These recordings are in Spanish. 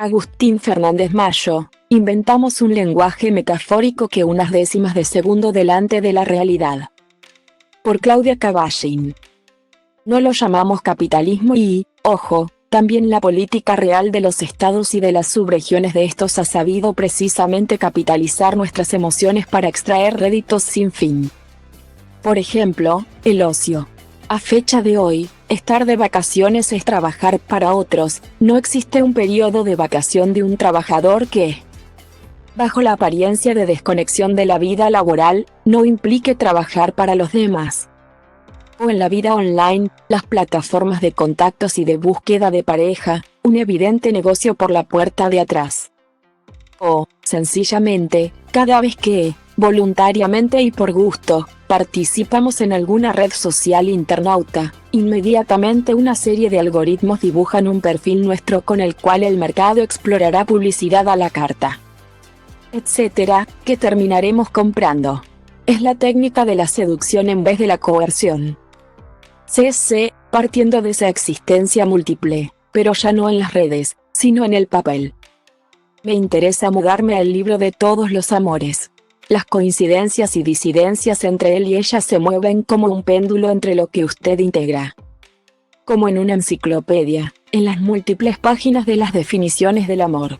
Agustín Fernández Mayo, inventamos un lenguaje metafórico que unas décimas de segundo delante de la realidad. Por Claudia Caballín. No lo llamamos capitalismo y, ojo, también la política real de los estados y de las subregiones de estos ha sabido precisamente capitalizar nuestras emociones para extraer réditos sin fin. Por ejemplo, el ocio. A fecha de hoy, estar de vacaciones es trabajar para otros, no existe un periodo de vacación de un trabajador que, bajo la apariencia de desconexión de la vida laboral, no implique trabajar para los demás. O en la vida online, las plataformas de contactos y de búsqueda de pareja, un evidente negocio por la puerta de atrás. O, sencillamente, cada vez que, voluntariamente y por gusto, participamos en alguna red social internauta, inmediatamente una serie de algoritmos dibujan un perfil nuestro con el cual el mercado explorará publicidad a la carta, etcétera, que terminaremos comprando. Es la técnica de la seducción en vez de la coerción. CC, partiendo de esa existencia múltiple, pero ya no en las redes, sino en el papel. Me interesa mudarme al libro de todos los amores. Las coincidencias y disidencias entre él y ella se mueven como un péndulo entre lo que usted integra. Como en una enciclopedia, en las múltiples páginas de las definiciones del amor.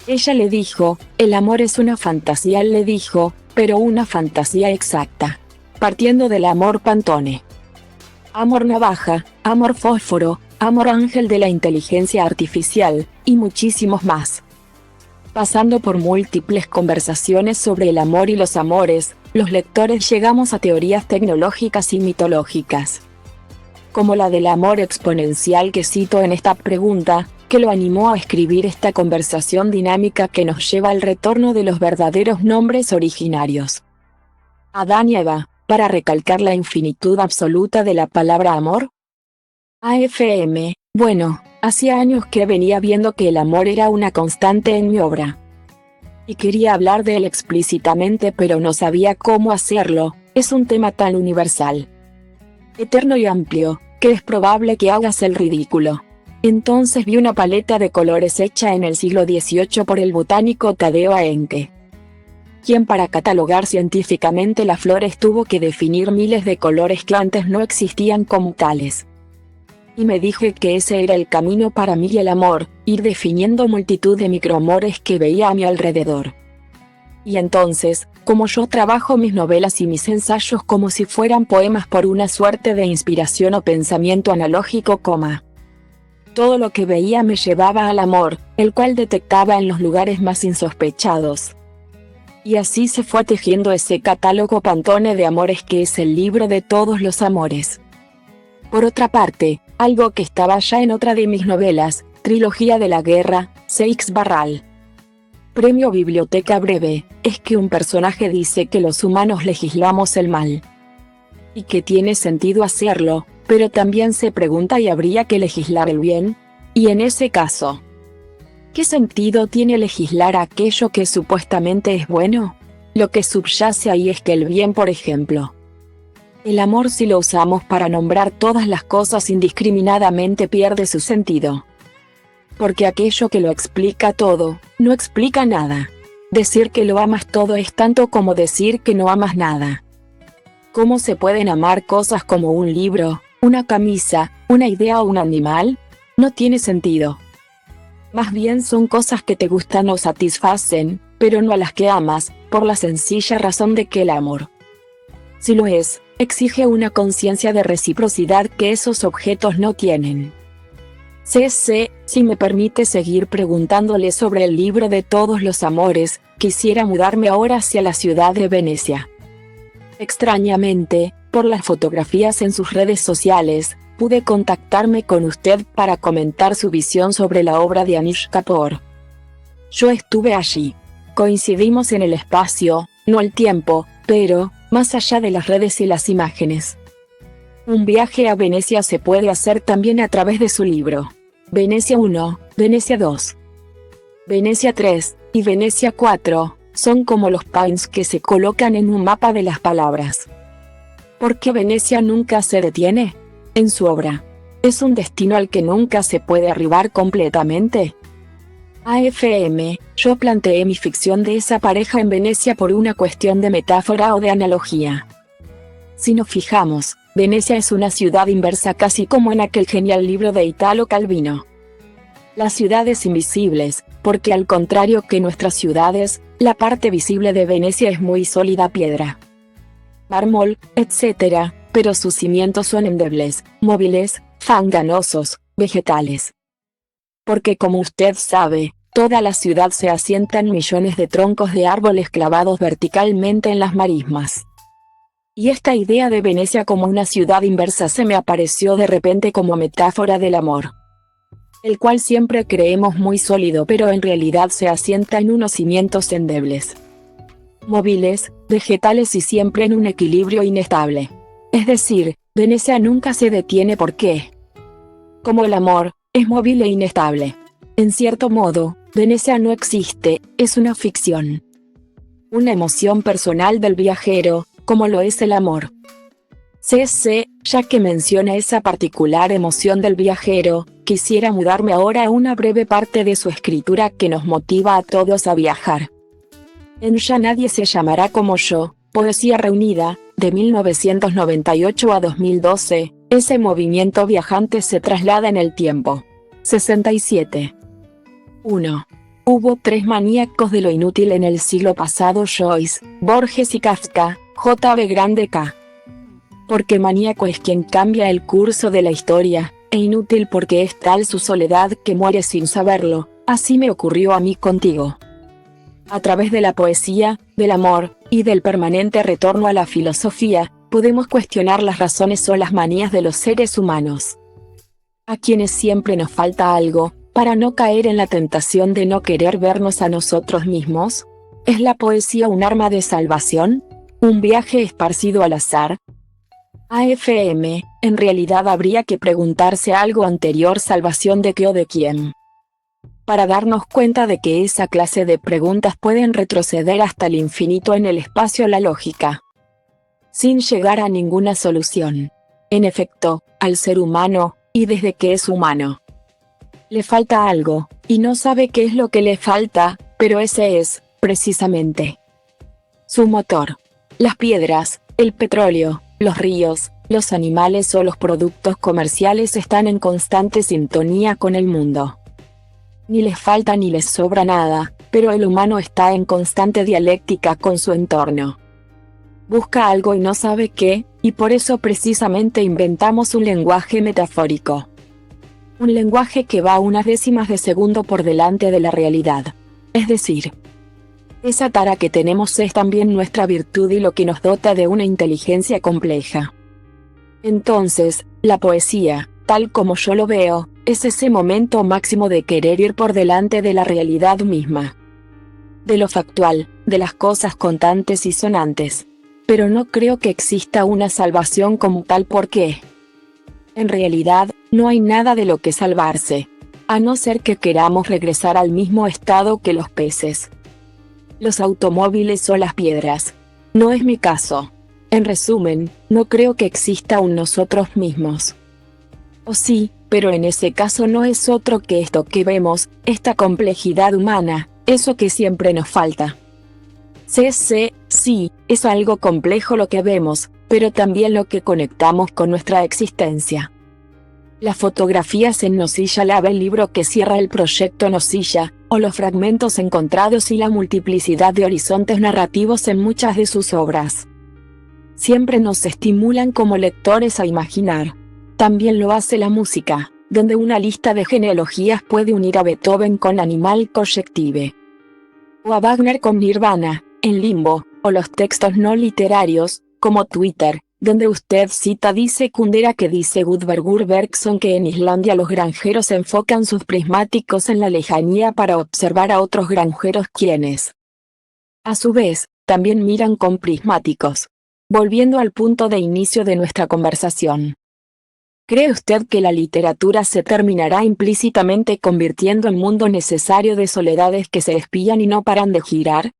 Ella le dijo, el amor es una fantasía, él le dijo, pero una fantasía exacta. Partiendo del amor Pantone. Amor navaja, amor fósforo, amor ángel de la inteligencia artificial, y muchísimos más. Pasando por múltiples conversaciones sobre el amor y los amores, los lectores llegamos a teorías tecnológicas y mitológicas. Como la del amor exponencial que cito en esta pregunta, que lo animó a escribir esta conversación dinámica que nos lleva al retorno de los verdaderos nombres originarios. Adán y Eva, para recalcar la infinitud absoluta de la palabra amor. AFM, bueno, hacía años que venía viendo que el amor era una constante en mi obra. Y quería hablar de él explícitamente, pero no sabía cómo hacerlo, es un tema tan universal, eterno y amplio, que es probable que hagas el ridículo. Entonces vi una paleta de colores hecha en el siglo XVIII por el botánico Tadeo Encke, quien para catalogar científicamente las flores tuvo que definir miles de colores que antes no existían como tales. Y me dije que ese era el camino para mí y el amor, ir definiendo multitud de microamores que veía a mi alrededor. Y entonces, como yo trabajo mis novelas y mis ensayos como si fueran poemas por una suerte de inspiración o pensamiento analógico, todo lo que veía me llevaba al amor, el cual detectaba en los lugares más insospechados. Y así se fue tejiendo ese catálogo Pantone de amores que es el libro de todos los amores. Por otra parte, algo que estaba ya en otra de mis novelas, Trilogía de la Guerra, Seix Barral. Premio Biblioteca Breve, es que un personaje dice que los humanos legislamos el mal. Y que tiene sentido hacerlo, pero también se pregunta ¿y habría que legislar el bien? Y en ese caso, ¿qué sentido tiene legislar aquello que supuestamente es bueno? Lo que subyace ahí es que el bien, por ejemplo, el amor, si lo usamos para nombrar todas las cosas indiscriminadamente, pierde su sentido. Porque aquello que lo explica todo, no explica nada. Decir que lo amas todo es tanto como decir que no amas nada. ¿Cómo se pueden amar cosas como un libro, una camisa, una idea o un animal? No tiene sentido. Más bien son cosas que te gustan o satisfacen, pero no a las que amas, por la sencilla razón de que el amor, si lo es, exige una conciencia de reciprocidad que esos objetos no tienen. CC, si me permite seguir preguntándole sobre el libro de todos los amores, quisiera mudarme ahora hacia la ciudad de Venecia. Extrañamente, por las fotografías en sus redes sociales, pude contactarme con usted para comentar su visión sobre la obra de Anish Kapoor. Yo estuve allí. Coincidimos en el espacio, no el tiempo, pero, más allá de las redes y las imágenes. Un viaje a Venecia se puede hacer también a través de su libro. Venecia 1, Venecia 2, Venecia 3, y Venecia 4, son como los pins que se colocan en un mapa de las palabras. ¿Por qué Venecia nunca se detiene? En su obra, ¿es un destino al que nunca se puede arribar completamente? AFM, yo planteé mi ficción de esa pareja en Venecia por una cuestión de metáfora o de analogía. Si nos fijamos, Venecia es una ciudad inversa casi como en aquel genial libro de Italo Calvino. Las ciudades invisibles, porque al contrario que nuestras ciudades, la parte visible de Venecia es muy sólida piedra, mármol, etc., pero sus cimientos son endebles, móviles, fanganosos, vegetales. Porque como usted sabe, toda la ciudad se asienta en millones de troncos de árboles clavados verticalmente en las marismas. Y esta idea de Venecia como una ciudad inversa se me apareció de repente como metáfora del amor, el cual siempre creemos muy sólido pero en realidad se asienta en unos cimientos endebles, móviles, vegetales y siempre en un equilibrio inestable. Es decir, Venecia nunca se detiene porque, como el amor, es móvil e inestable. En cierto modo, Venecia no existe, es una ficción. Una emoción personal del viajero, como lo es el amor. CC, ya que menciona esa particular emoción del viajero, quisiera mudarme ahora a una breve parte de su escritura que nos motiva a todos a viajar. En Ya nadie se llamará como yo, Poesía reunida, de 1998 a 2012, ese movimiento viajante se traslada en el tiempo. 67. 1. Hubo 3 maníacos de lo inútil en el siglo pasado: Joyce, Borges y Kafka. J.B. Grande K. Porque maníaco es quien cambia el curso de la historia, e inútil porque es tal su soledad que muere sin saberlo. Así me ocurrió a mí contigo. A través de la poesía, del amor, y del permanente retorno a la filosofía, podemos cuestionar las razones o las manías de los seres humanos, a quienes siempre nos falta algo, para no caer en la tentación de no querer vernos a nosotros mismos. ¿Es la poesía un arma de salvación? ¿Un viaje esparcido al azar? AFM, en realidad habría que preguntarse algo anterior: ¿salvación de qué o de quién? Para darnos cuenta de que esa clase de preguntas pueden retroceder hasta el infinito en el espacio la lógica, sin llegar a ninguna solución. En efecto, al ser humano, y desde que es humano, le falta algo, y no sabe qué es lo que le falta, pero ese es, precisamente, su motor. Las piedras, el petróleo, los ríos, los animales o los productos comerciales están en constante sintonía con el mundo. Ni les falta ni les sobra nada, pero el humano está en constante dialéctica con su entorno. Busca algo y no sabe qué, y por eso precisamente inventamos un lenguaje metafórico. Un lenguaje que va unas décimas de segundo por delante de la realidad. Es decir, esa tara que tenemos es también nuestra virtud y lo que nos dota de una inteligencia compleja. Entonces, la poesía, tal como yo lo veo, es ese momento máximo de querer ir por delante de la realidad misma, de lo factual, de las cosas contantes y sonantes. Pero no creo que exista una salvación como tal porque, en realidad, no hay nada de lo que salvarse, a no ser que queramos regresar al mismo estado que los peces, los automóviles o las piedras. No es mi caso. En resumen, no creo que exista un nosotros mismos. O sí, pero en ese caso no es otro que esto que vemos, esta complejidad humana, eso que siempre nos falta. Sí, es algo complejo lo que vemos, pero también lo que conectamos con nuestra existencia. Las fotografías en Nosilla Lab, el libro que cierra el proyecto Nosilla, o los fragmentos encontrados y la multiplicidad de horizontes narrativos en muchas de sus obras, siempre nos estimulan como lectores a imaginar. También lo hace la música, donde una lista de genealogías puede unir a Beethoven con Animal Collective, o a Wagner con Nirvana, en Limbo, o los textos no literarios, como Twitter, donde usted cita dice Kundera que dice Guðbergur Bergson que en Islandia los granjeros enfocan sus prismáticos en la lejanía para observar a otros granjeros quienes, a su vez, también miran con prismáticos. Volviendo al punto de inicio de nuestra conversación. ¿Cree usted que la literatura se terminará implícitamente convirtiendo en mundo necesario de soledades que se espían y no paran de girar?